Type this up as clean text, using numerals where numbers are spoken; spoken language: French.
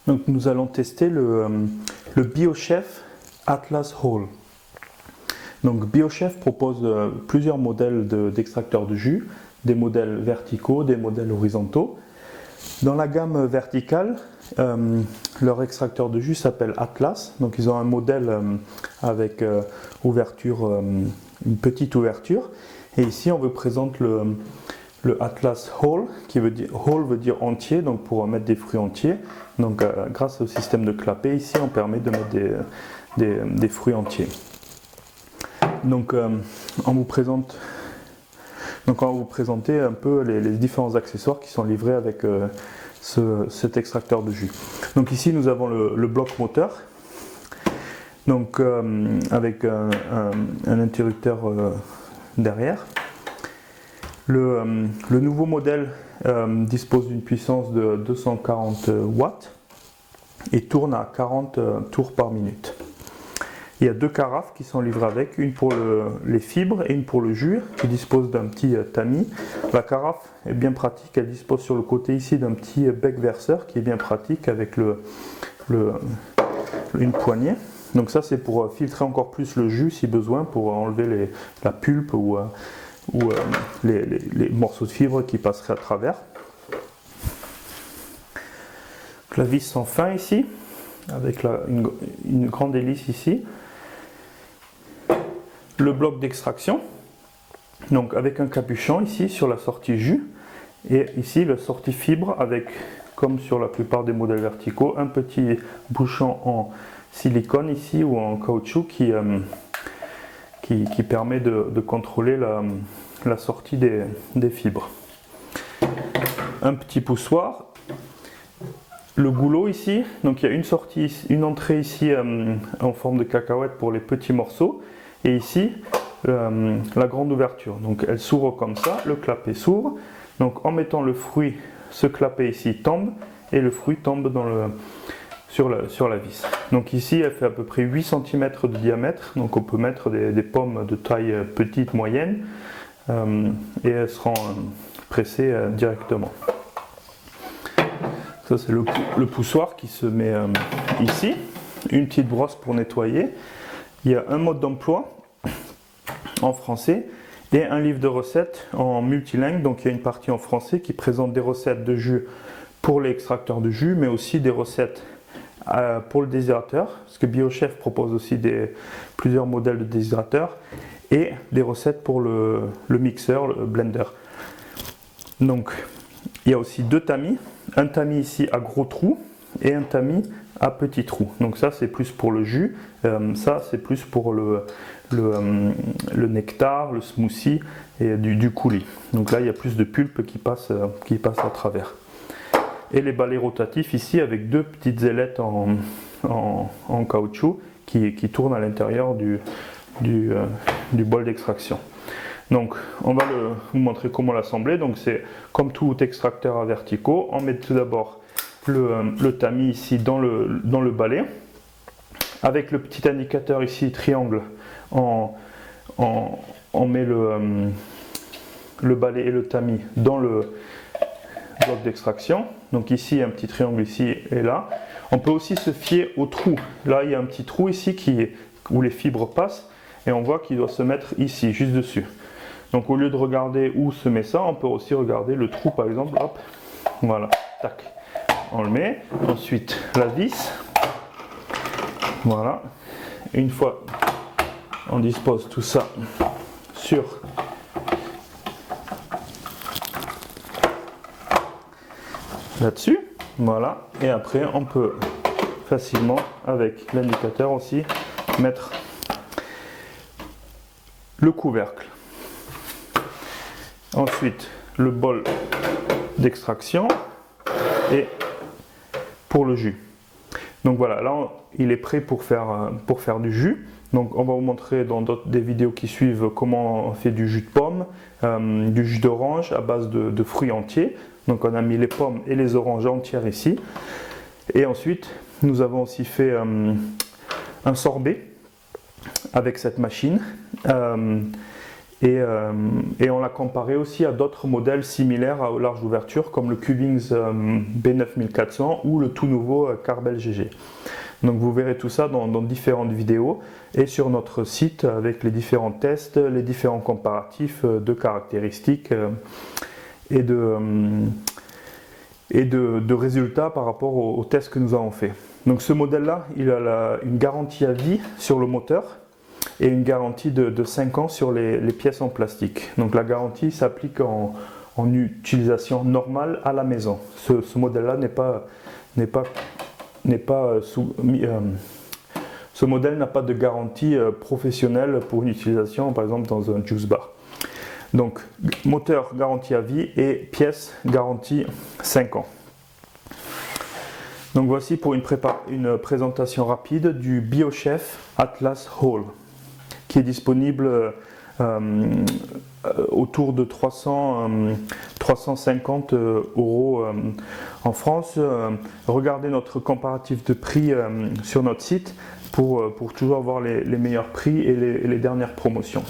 Donc nous allons tester le BioChef Atlas Hall. Donc BioChef propose plusieurs modèles d'extracteurs de jus, des modèles verticaux, des modèles horizontaux. Dans la gamme verticale, leur extracteur de jus s'appelle Atlas. Donc ils ont un modèle avec ouverture, une petite ouverture. Et ici on vous présente le Atlas Whole, qui veut dire whole veut dire entier, donc pour mettre des fruits entiers. Donc grâce au système de clapet ici, on permet de mettre des fruits entiers. Donc on va vous présenter un peu les différents accessoires qui sont livrés avec cet extracteur de jus. Donc ici nous avons le bloc moteur, donc avec un interrupteur derrière. Le nouveau modèle dispose d'une puissance de 240 watts et tourne à 40 tours par minute. Il y a deux carafes qui sont livrées avec, une pour les fibres et une pour le jus, qui dispose d'un petit tamis. La carafe est bien pratique, elle dispose sur le côté ici d'un petit bec verseur qui est bien pratique avec une poignée. Donc ça c'est pour filtrer encore plus le jus si besoin, pour enlever la pulpe ou les morceaux de fibres qui passeraient à travers. La vis sans fin ici, avec une grande hélice ici. Le bloc d'extraction, donc avec un capuchon ici sur la sortie jus, et ici la sortie fibre avec, comme sur la plupart des modèles verticaux, un petit bouchon en silicone ici ou en caoutchouc qui permet de contrôler la sortie des fibres. Un petit poussoir. Le goulot ici, donc il y a une entrée ici en forme de cacahuète pour les petits morceaux, et ici la grande ouverture. Donc elle s'ouvre comme ça, le clapet s'ouvre. Donc en mettant le fruit, ce clapet ici tombe et le fruit tombe sur la vis. Donc ici elle fait à peu près 8 cm de diamètre, donc on peut mettre des pommes de taille petite, moyenne, et elles seront pressées directement. Ça c'est le poussoir qui se met ici, une petite brosse pour nettoyer. Il y a un mode d'emploi en français et un livre de recettes en multilingue. Donc il y a une partie en français qui présente des recettes de jus pour l'extracteur de jus, mais aussi des recettes pour le déshydrateur, parce que BioChef propose aussi plusieurs modèles de déshydrateur, et des recettes pour le mixeur, le blender. Donc il y a aussi deux tamis, un tamis ici à gros trous et un tamis à petits trous. Donc ça c'est plus pour le jus, ça c'est plus pour le nectar, le smoothie et du coulis. Donc là il y a plus de pulpe qui passe à travers. Et les balais rotatifs ici avec deux petites ailettes en caoutchouc qui tournent à l'intérieur du bol d'extraction. Donc on va vous montrer comment l'assembler. Donc c'est comme tout extracteur à verticaux, on met tout d'abord le tamis ici dans le balai, avec le petit indicateur ici triangle, on met le balai et le tamis dans le bloc d'extraction. Donc ici il y a un petit triangle ici et là. On peut aussi se fier au trou. Là il y a un petit trou ici où les fibres passent, et on voit qu'il doit se mettre ici, juste dessus. Donc au lieu de regarder où se met ça, on peut aussi regarder le trou par exemple. Hop, voilà, tac, on le met. Ensuite la vis, voilà. Une fois on dispose tout ça sur là-dessus, voilà. Et après on peut facilement avec l'indicateur aussi mettre le couvercle. Ensuite le bol d'extraction et pour le jus. Donc voilà, là il est prêt pour faire du jus. Donc on va vous montrer dans des vidéos qui suivent comment on fait du jus de pomme, du jus d'orange à base de fruits entiers. Donc on a mis les pommes et les oranges entières ici. Et ensuite nous avons aussi fait un sorbet avec cette machine. Et on l'a comparé aussi à d'autres modèles similaires à large ouverture comme le Cubings B9400 ou le tout nouveau Carbel GG. Donc vous verrez tout ça dans différentes vidéos et sur notre site avec les différents tests, les différents comparatifs de caractéristiques et de résultats par rapport aux tests que nous avons fait. Donc ce modèle-là, il a une garantie à vie sur le moteur et une garantie de 5 ans sur les pièces en plastique. Donc la garantie s'applique en utilisation normale à la maison. Ce modèle-là ce modèle n'a pas de garantie professionnelle pour une utilisation par exemple dans un juice bar. Donc moteur garantie à vie et pièces garantie 5 ans. Donc voici pour une présentation rapide du BioChef Atlas Hall qui est disponible autour de 350 euros en France. Regardez notre comparatif de prix sur notre site pour toujours avoir les meilleurs prix et les dernières promotions.